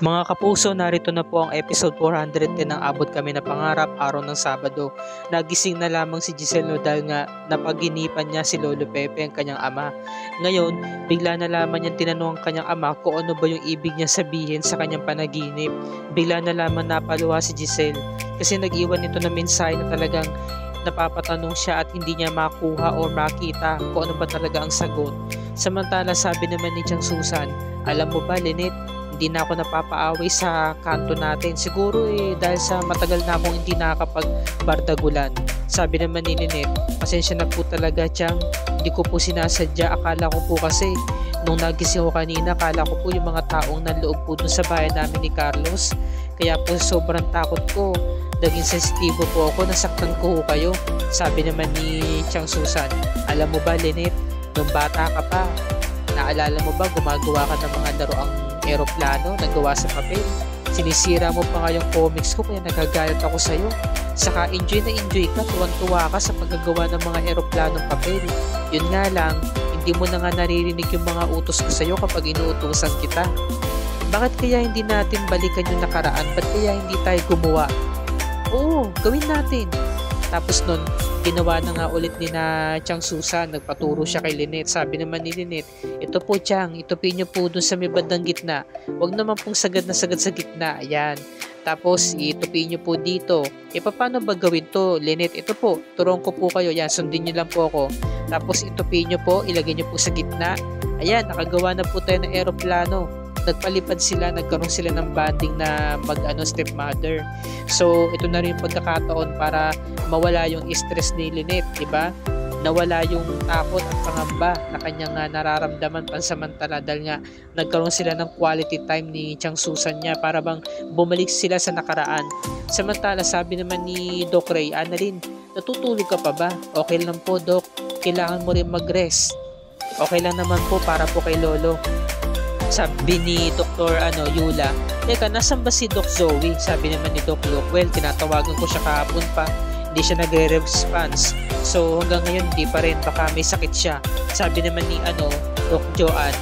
Mga kapuso, narito na po ang episode 410 ng Abot Kami na Pangarap, araw ng Sabado. Nagising na lamang si Giselle dahil nga napaginipan niya si Lolo Pepe, ang kanyang ama. Ngayon, bigla na lamang niyang tinanong ang kanyang ama kung ano ba yung ibig niya sabihin sa kanyang panaginip. Bigla na lamang napaluha si Giselle kasi nag-iwan nito na mensahe na talagang napapatanong siya at hindi niya makuha o makita kung ano ba talaga ang sagot. Samantala, sabi naman ni Chang Susan, "Alam mo ba, Lynette, hindi na ako napapaaway sa kanto natin. Siguro dahil sa matagal na akong hindi nakakapagbardagulan." Sabi naman ni Lynette, "Pasensya na po talaga, Chang. Hindi ko po sinasadya. Akala ko po kasi nung nagising ko kanina, akala ko po yung mga taong nanloob po dun sa bayan namin ni Carlos. Kaya po sobrang takot ko. Naging sensitibo po ako, nasaktan ko kayo." Sabi naman ni Chang Susan, "Alam mo ba, Lynette, nung bata ka pa, naalala mo ba gumagawa ka ng mga laruang eroplano na gawa sa papel? Sinisira mo pa nga yung comics ko kaya nagagalit ako sa'yo. Saka enjoy na enjoy ka, tuwan-tuwa ka sa paggagawa ng mga eroplanong papel. Yun nga lang, hindi mo na nga naririnig yung mga utos ko sa'yo kapag inuutusan kita. Bakit kaya hindi natin balikan yung nakaraan? Ba't kaya hindi tayo gumawa?" "Oo, gawin natin." Tapos nun, ginawa na nga ulit ni na Chang Susan, nagpaturo siya kay Lynette. Sabi naman ni Lynette, "Ito po, Chang, itupin niyo po dun sa may bandang gitna. Huwag naman pong sagad na sagad sa gitna. Ayan. Tapos, itupin niyo po dito. Paano ba gawin to, Lynette? Ito po, turuan ko po kayo. Yan, sundin niyo lang po ako. Tapos, itupin niyo po, ilagay niyo po sa gitna. Ayan, nakagawa na po tayo ng eroplano." Nagpalipad sila, nagkaroon sila ng bonding na stepmother. So, ito na rin yung pagkakataon para mawala yung stress ni Lynette, di ba? Nawala yung takot at pangamba na kanyang nararamdaman pansamantala dahil nga nagkaroon sila ng quality time ni Chang Susan niya para bang bumalik sila sa nakaraan. Samantala, sabi naman ni Doc Ray, "Annalyn, natutulog ka pa ba?" "Okay lang po, Doc. Kailangan mo rin mag-rest." "Okay lang naman po para po kay Lolo." Sabi ni Dr. Yula, "Teka, nasan ba si Doc Zoe?" Sabi naman ni Doc Luke, "Well, tinatawagan ko siya kahapon pa. Hindi siya nagre-response. So, hanggang ngayon, hindi pa rin. Baka may sakit siya." Sabi naman ni Doc Joanne,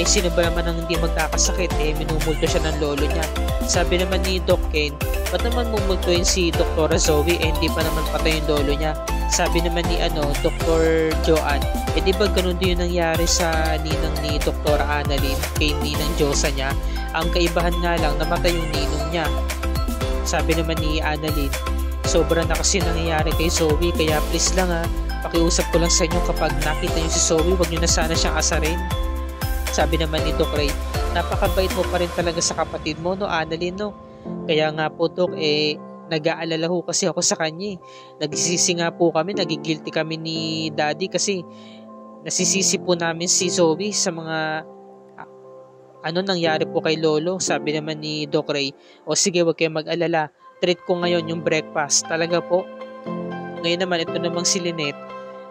"Sino ba naman ang hindi magkakasakit? Minumulto siya ng lolo niya." Sabi naman ni Doc Ken, "Ba't naman mumultuin si Dr. Zoe? Hindi pa naman patay yung lolo niya." Sabi naman ni Dr. Joanne, di ba ganun din yung nangyari sa ninang ni Dr. Annalyn kay ninang Diyosa niya? Ang kaibahan nga lang, namatay yung ninong niya." Sabi naman ni Annalyn, "Sobra na kasi nangyayari kay Zoe, kaya please lang pakiusap ko lang sa inyo kapag nakita niyo si Zoe, huwag niyo na sana siyang asarin." Sabi naman ni Doc Ray, "Napakabait mo pa rin talaga sa kapatid mo, no, Annalyn, no? Kaya nga po, Doc, nag-aalala ho kasi ako sa kanya. Nagsisisi nga po kami, nagigilty kami ni Daddy kasi nasisisi po namin si Zoe sa mga nangyari po kay Lolo." Sabi naman ni Doc Ray, "O sige, wag kayong mag-alala. Treat ko ngayon yung breakfast." "Talaga po?" Ngayon naman, ito namang si Lynette.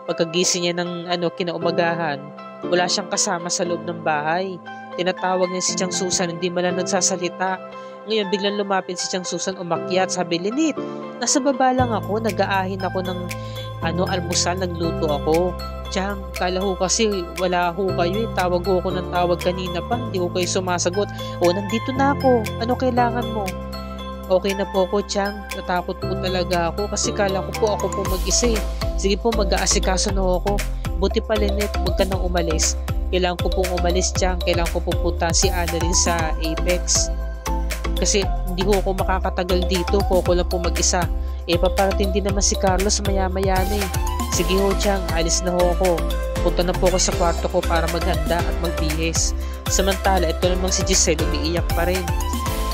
Pagkagising niya ng kinaumagahan, wala siyang kasama sa loob ng bahay. Tinatawag niya si Chang Susan, hindi man lang nagsasalita. Ngayon, biglang lumapit si Chang Susan, umakyat. Sabi, "Lynette, nasa baba lang ako, nag-aahin ako ng almusal, nagluto ako." "Chang, kala ho kasi wala ho kayo tawag ho ako ng tawag kanina pa, hindi ko kayo sumasagot." "O, nandito na ako, ano kailangan mo?" "Okay na po ako, Chang, natakot po talaga ako kasi kala ko po ako po mag-isa Sige po, mag-aasikaso na ako." "Buti pa, Lynette, huwag ka nang umalis. Kailangan ko pong umalis, Chang, kailangan ko pupunta si Annalyn sa Apex. Kasi hindi ko makakatagal dito, ko lang po mag-isa. Paparating din naman si Carlos maya-maya na Sige ho, Chang, alis na ho ako. Punta na po ako sa kwarto ko para maghanda at magbihis." Samantala, ito namang si Giselle, umiiyak pa rin.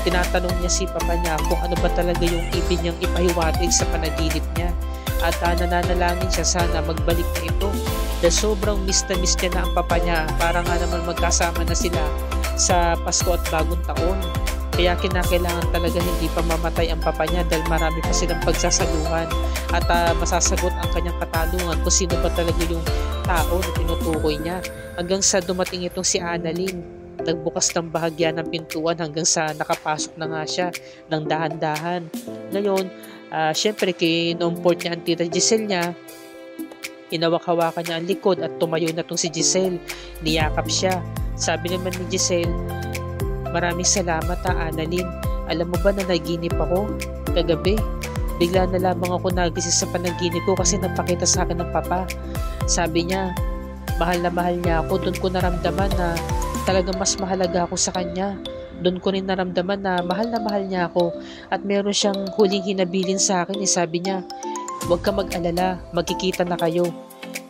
Tinatanong niya si papa niya kung ano ba talaga yung ibig niyang ipahiwatig sa panaginip niya. At nananalangin siya sana magbalik na ito. Dahil sobrang miss na miss niya na ang papa niya. Para nga naman magkasama na sila sa Pasko at Bagong Taon. Kaya kinakailangan talaga hindi pa mamatay ang papa niya dahil marami pa silang pagsasaluhan at masasagot ang kanyang katanungan kung sino ba talaga yung tao na tinutukoy niya. Hanggang sa dumating itong si Annalyn, nagbukas ng bahagya ng pintuan hanggang sa nakapasok na nga siya ng dahan-dahan. Ngayon, syempre kinomport niya ang tita Giselle niya, hinawak-hawakan niya ang likod at tumayo na itong si Giselle, niyakap siya. Sabi naman ni Giselle, Maraming salamat Annalyn. Alam mo ba na naginip ako kagabi? Bigla na lamang ako nagising sa panaginip ko kasi nagpakita sa akin ng papa. Sabi niya, mahal na mahal niya ako. Doon ko naramdaman na talagang mas mahalaga ako sa kanya. Doon ko rin naramdaman na mahal niya ako. At meron siyang huling hinabilin sa akin. Sabi niya, huwag ka mag-alala, magkikita na kayo.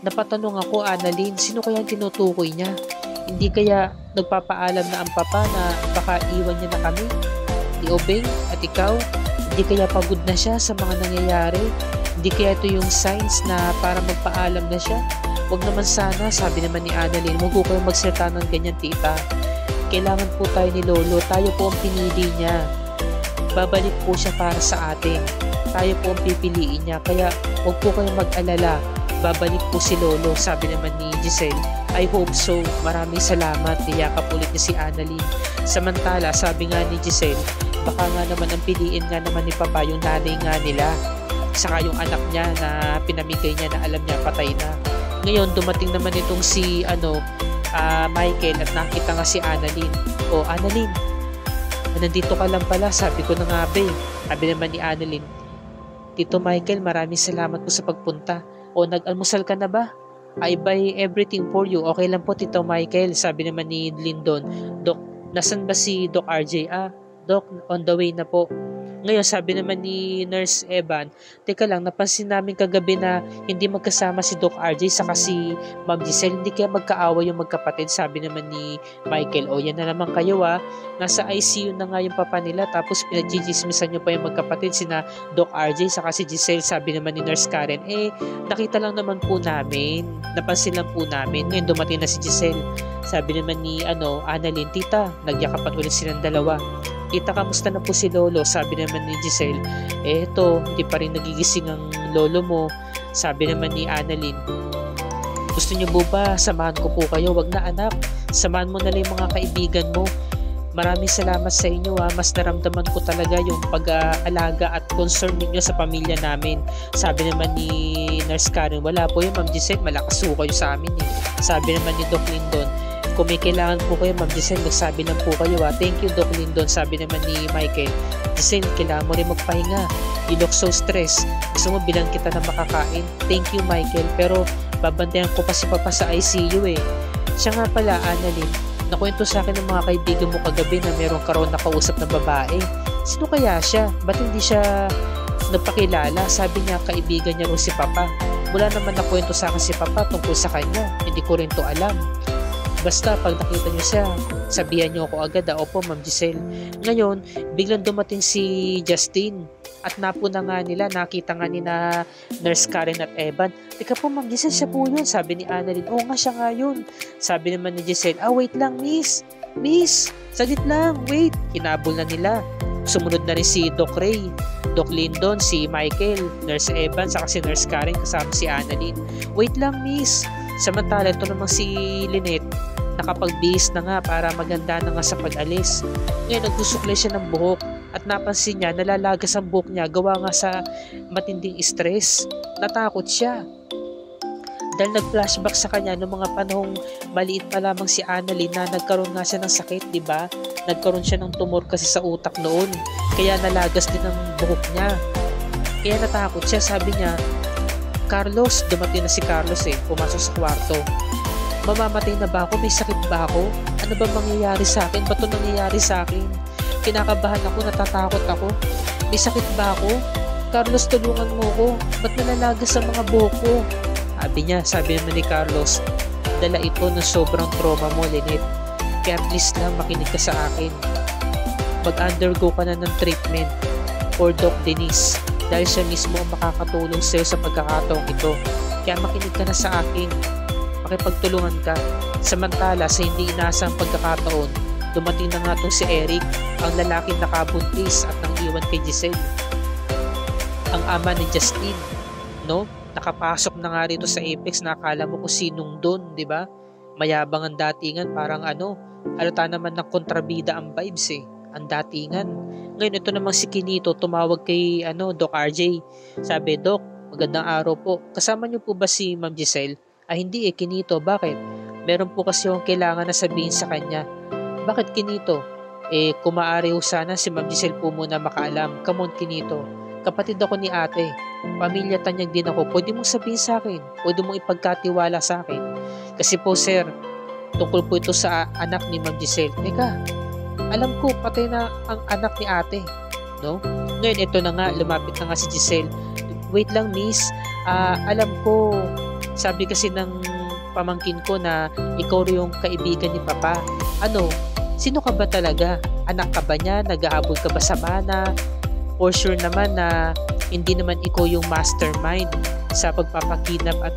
Napatanong ako, Annalyn, sino kaya ang tinutukoy niya? Hindi kaya nagpapaalam na ang papa na baka iwan niya na kami? Ni Obeng at ikaw, hindi kaya pagod na siya sa mga nangyayari? Hindi kaya ito yung signs na para magpaalam na siya? Huwag naman sana, sabi naman ni Annalyn, huwag ko kayong magsalita ng ganyan, tita. Kailangan po tayo ni Lolo, tayo po ang pinili niya. Babalik po siya para sa atin. Tayo po ang pipiliin niya, kaya huwag po kayong mag-alala. Babalik po si Lolo, sabi naman ni Giselle. I hope so. Maraming salamat. Niyakap ulit niya si Annalyn. Samantala, sabi nga ni Giselle, baka nga naman ang piliin nga naman ni Papa yung nanay nga nila. Saka yung anak niya na pinamigay niya na alam niya patay na. Ngayon, dumating naman itong si Michael at nakita nga si Annalyn. O, Annalyn, nandito ka lang pala. Sabi ko na nga ba. Sabi naman ni Annalyn, Tito Michael, maraming salamat po sa pagpunta. O, nag-almusal ka na ba? I buy everything for you. Okay lang po, Tito Michael. Sabi naman ni Lyndon, Dok, nasan ba si Doc RJ? Doc, on the way na po. Ngayon, sabi naman ni Nurse Evan, teka lang, napansin namin kagabi na hindi magkasama si Doc RJ saka si Ma'am Giselle. Hindi kaya magkaawa yung magkapatid, sabi naman ni Michael. O, yan na naman kayo Nasa ICU na nga yung papa nila tapos pinagchichismisan nyo pa yung magkapatid sina Doc RJ saka si Giselle, sabi naman ni Nurse Karen. Nakita lang naman po namin. Napansin lang po namin. Ngayon dumating na si Giselle. Sabi naman ni Annalyn, tita, nagyakapan ulit silang dalawa. Tita, kamusta na po si Lolo? Sabi naman ni Giselle, eto, hindi pa rin nagigising ang lolo mo. Sabi naman ni Annalyn, gusto niyo po ba samahan ko po kayo? Wag na anak, samahan mo na lang yung mga kaibigan mo. Maraming salamat sa inyo mas naramdaman ko talaga yung pag-aalaga at concern ninyo sa pamilya namin. Sabi naman ni Nurse Karen, wala po yun Ma'am Giselle, malakas po kayo sa amin Sabi naman ni Doc Lyndon, kung may kailangan po kayo Ma'am Giselle, magsabi lang po kayo Thank you Doc Lyndon. Sabi naman ni Michael, Giselle, kailangan mo rin magpahinga. You look so stressed. Gusto mo bilang kita na makakain? Thank you Michael, pero babantayan ko pa si Papa sa ICU Siya nga pala, Annalyn, nakwento sa akin ng mga kaibigan mo kagabi na meron ka raw nakausap na babae. Sino kaya siya? Ba't hindi siya nagpakilala? Sabi niya kaibigan niya rin si Papa. Wala naman nakwento sa akin si Papa tungkol sa kanya. Hindi ko rin to alam. Basta pag nakita niyo siya, sabihan niyo ako agad. Opo Ma'am Giselle. Ngayon, biglang dumating si Justin. At napuna nga nila, nakita nga ni na Nurse Karen at Evan. Teka po Ma'am Giselle, siya po yun. Sabi ni Annalyn, oo nga siya nga yun. Sabi naman ni Giselle, wait lang miss. Miss, saglit lang, wait. Hinabol na nila. Sumunod na rin si Doc Ray, Doc Lyndon, si Michael, Nurse Evan, saka si Nurse Karen kasama si Annalyn. Wait lang miss. Samantala, ito namang si Lynette, nakapagbihis na nga para maganda na nga sa pag-alis. Ngayon, nagsusuklay siya ng buhok at napansin niya, nalalagas ang buhok niya gawa nga sa matinding stress. Natakot siya. Dahil nag-flashback sa kanya noong mga panahong maliit pa lamang si Annalyn na nagkaroon nga siya ng sakit, di ba? Nagkaroon siya ng tumor kasi sa utak noon. Kaya nalagas din ang buhok niya. Kaya natakot siya, sabi niya, Carlos, dumating na si Carlos pumasok sa kwarto. Mamamatay na ba ako? May sakit ba ako? Ano ba mangyayari sa akin? Ba't ito nangyayari sa akin? Kinakabahan ako, natatakot ako. May sakit ba ako? Carlos, tulungan mo ko. Ba't nalalagas ang mga buhok ko? Sabi naman ni Carlos, dala ito ng sobrang trauma mo, Lynette. Kaya please lang makinig ka sa akin. Mag-undergo ka na ng treatment for Doc Denise dahil siya mismo ang makakatulong sa'yo sa pagkakataong ito. Kaya makinig ka na sa akin. Makipagtulungan ka. Samantala, sa hindi inaasang pagkakataon, dumating na nga itong si Eric, ang lalaking nakabuntis at nang iwan kay Giselle. Ang ama ni Justin, no? Nakapasok na nga rito sa Apex, nakakala mo kung sinong doon, di ba? Mayabang ang datingan, parang halata naman ng kontrabida ang vibes ang datingan. Ngayon, ito namang si Kinito, tumawag kay Doc RJ. Sabi, Doc, magandang araw po. Kasama niyo po ba si Ma'am Giselle? Hindi Kinito, bakit? Meron po kasi yung kailangan na sabihin sa kanya. Bakit Kinito? Kung maaari ho sana si Ma'am Giselle po muna makaalam. Come on, Kinito. Kapatid ako ni ate. Pamilya tanyag din ako. Pwede mong sabihin sa akin. Pwede mong ipagkatiwala sa akin. Kasi po sir, tungkol po ito sa anak ni Ma'am Giselle. Teka, alam ko patay na ang anak ni ate. No? Ngayon ito na nga, lumapit na nga si Giselle. Wait lang miss, alam ko, sabi kasi ng pamangkin ko na ikaw rin yung kaibigan ni Papa. Ano? Sino ka ba talaga? Anak ka ba niya? Nag-aabol ka ba sa mana? For sure naman na hindi naman ikaw yung mastermind sa pagpapakinap at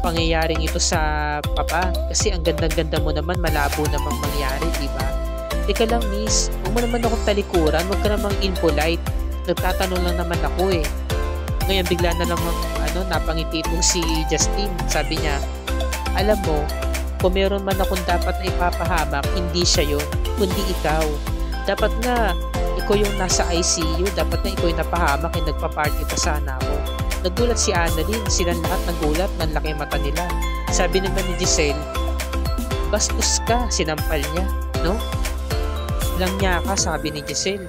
pangyayaring ito sa Papa. Kasi ang ganda-ganda mo naman, malabo namang mangyari, di ba? Teka lang miss, huwag mo naman akong talikuran, huwag ka namang impolite. Nagtatanong lang naman ako eh. Ngayon bigla na namang napangiti itong si Justin. Sabi niya, alam mo, kung meron man akong dapat na ipapahamak, hindi siya yun, kundi ikaw. Dapat nga, ikaw yung nasa ICU, dapat na ikaw yung napahamak, yung nagpa-party pa sana ako. Nagulat si Annalyn, silang lahat nagulat, nanlaki mata nila. Sabi naman ni Giselle, bastos ka, sinampal niya, no? Lang niya ka, sabi ni Giselle.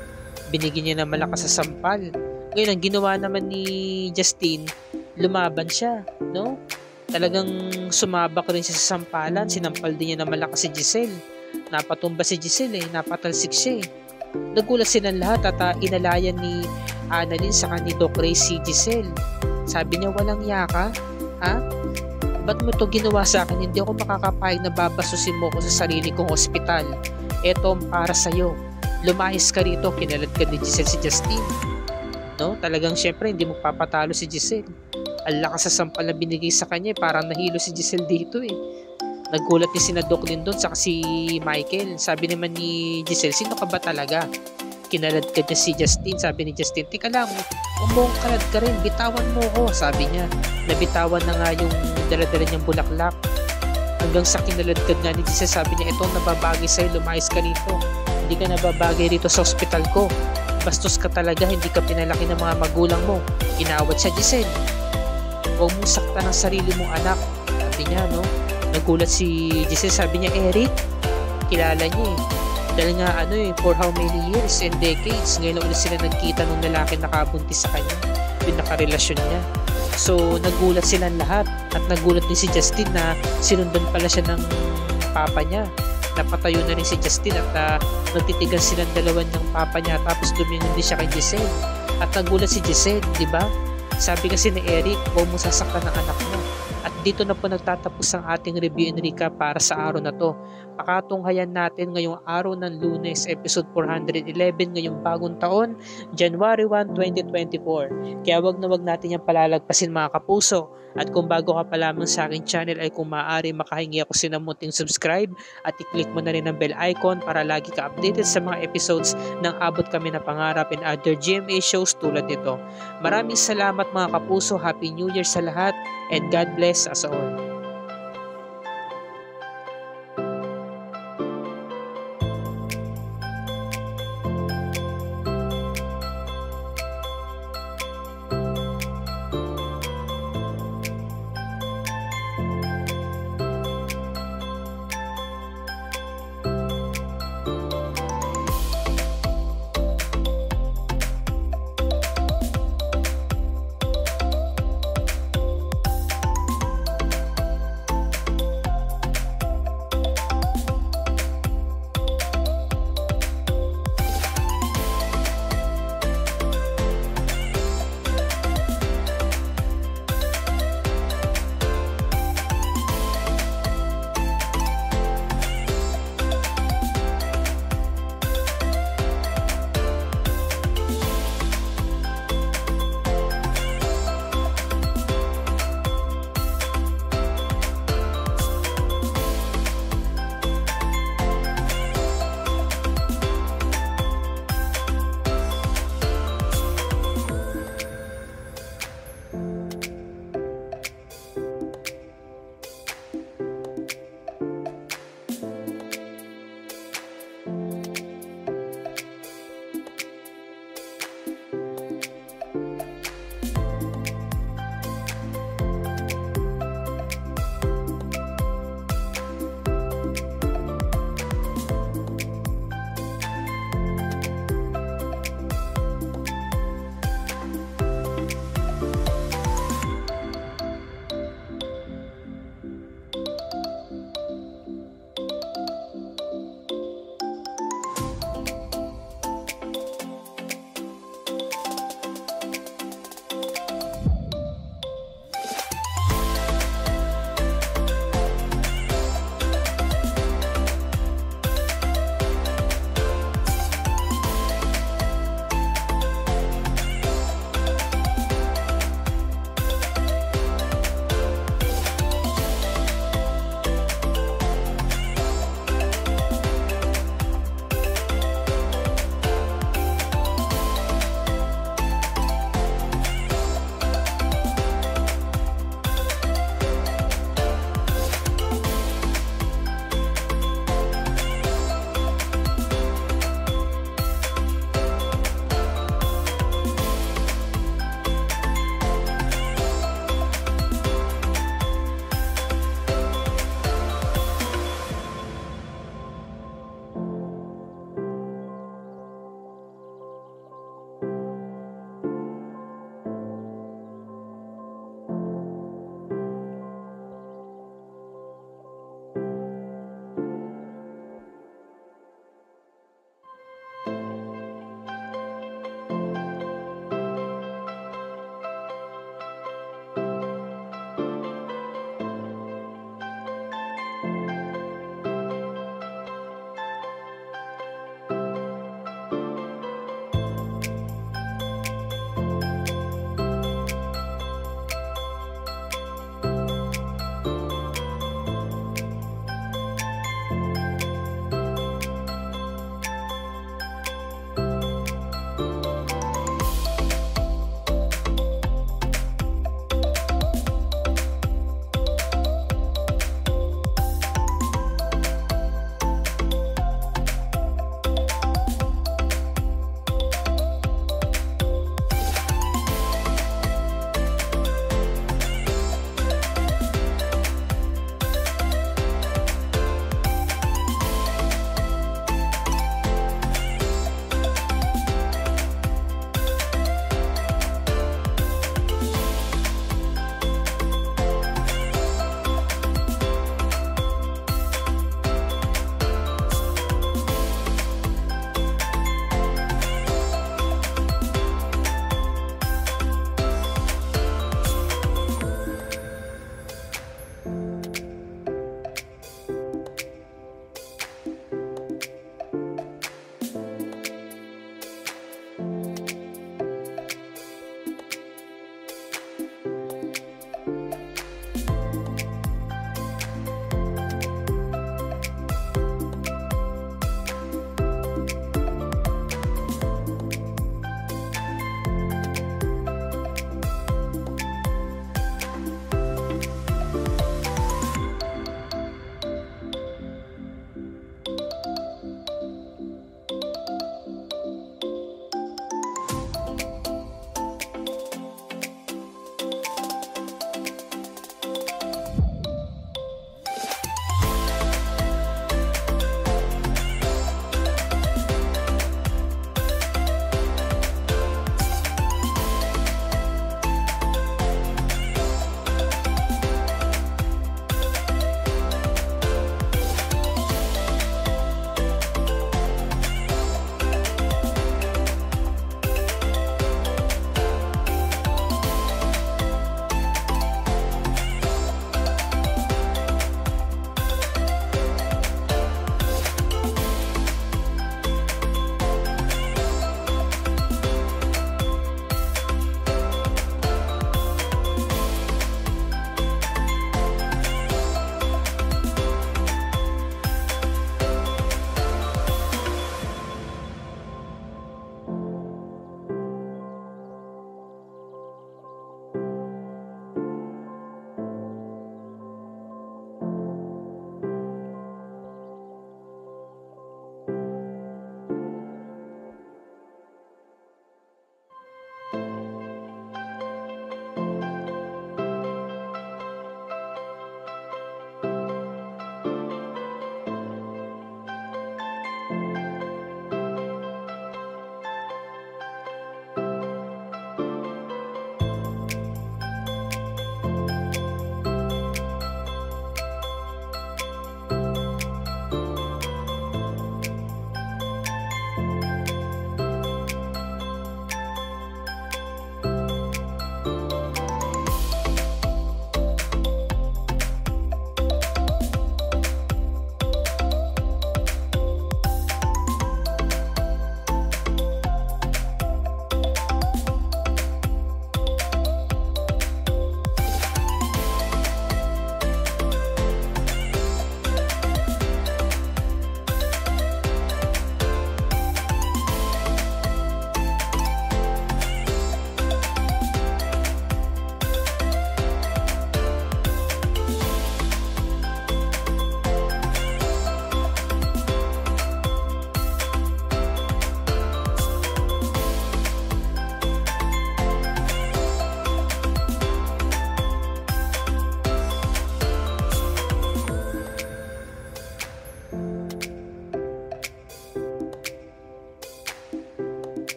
Binigyan niya ng malakas sa sampal. Ngayon, ang ginawa naman ni Justin, lumaban siya, no? Talagang sumabak rin siya sa sampalan, sinampal din niya ng malakas si Giselle. Napatumba si Giselle napatalsik siya. Nagulat silang lahat at inalayan ni Annalyn sa ni Doc Ray si Giselle. Sabi niya, walang yaka? Ha? Ba't mo to ginawa sa akin? Hindi ako makakapayag na babasusin mo ko sa sarili kong ospital. Eto para sa'yo. Lumayas ka rito, kinalat ka ni Giselle si Justin. No? Talagang syempre hindi mo papatalo si Giselle. Ang lakas sa sampal na binigay sa kanya, parang nahilo si Giselle dito eh. Nagulat ni sina Doc Lindon sa si Michael. Sabi naman ni Giselle, sino ka ba talaga? Kinalad ka niya si Justin. Sabi ni Justin, tika lang, umong kalad ka rin, bitawan mo ko. Sabi niya, nabitawan na nga yung dala-dala niyang bulaklak. Hanggang sa kinaladkad nga ni Giselle, sabi niya, ito nababagay sa'yo, lumayas ka rito. Hindi ka nababagay rito sa ospital ko. Bastos ka talaga, hindi ka pinalaki ng mga magulang mo. Inawat siya, Giselle. Huwag mong saktan ang sarili mong anak. Sabi niya, no? Nagulat si Giselle, sabi niya, Eric, kilala niya eh. Dahil nga for how many years and decades, ngayon ulit sila nagkita ng lalaki nakabuntis sa kanya. Yung nakarelasyon niya. So, nagulat silang lahat. At nagulat din si Justin na sinundan pala siya ng papa niya. Napatayo na rin si Justin at nagtitigan silang dalawan ng papa niya. Tapos lumingon din siya kay Giselle. At nagulat si Giselle, di ba? Sabi kasi ni Eric, huwag mo sasaktan ng anak mo. At dito na po nagtatapos ang ating review and recap para sa araw na to. Pakatunghayan natin ngayong araw ng Lunes, episode 411 ngayong bagong taon, January 1, 2024. Kaya wag na wag natin yung palalagpasin mga kapuso. At kung bago ka pa lamang sa aking channel ay kung maaari makahingi ako sinamuting subscribe at i-click mo na rin ang bell icon para lagi ka updated sa mga episodes ng Abot Kami na Pangarap and other GMA shows tulad nito. Maraming salamat mga kapuso, Happy New Year sa lahat and God bless us all.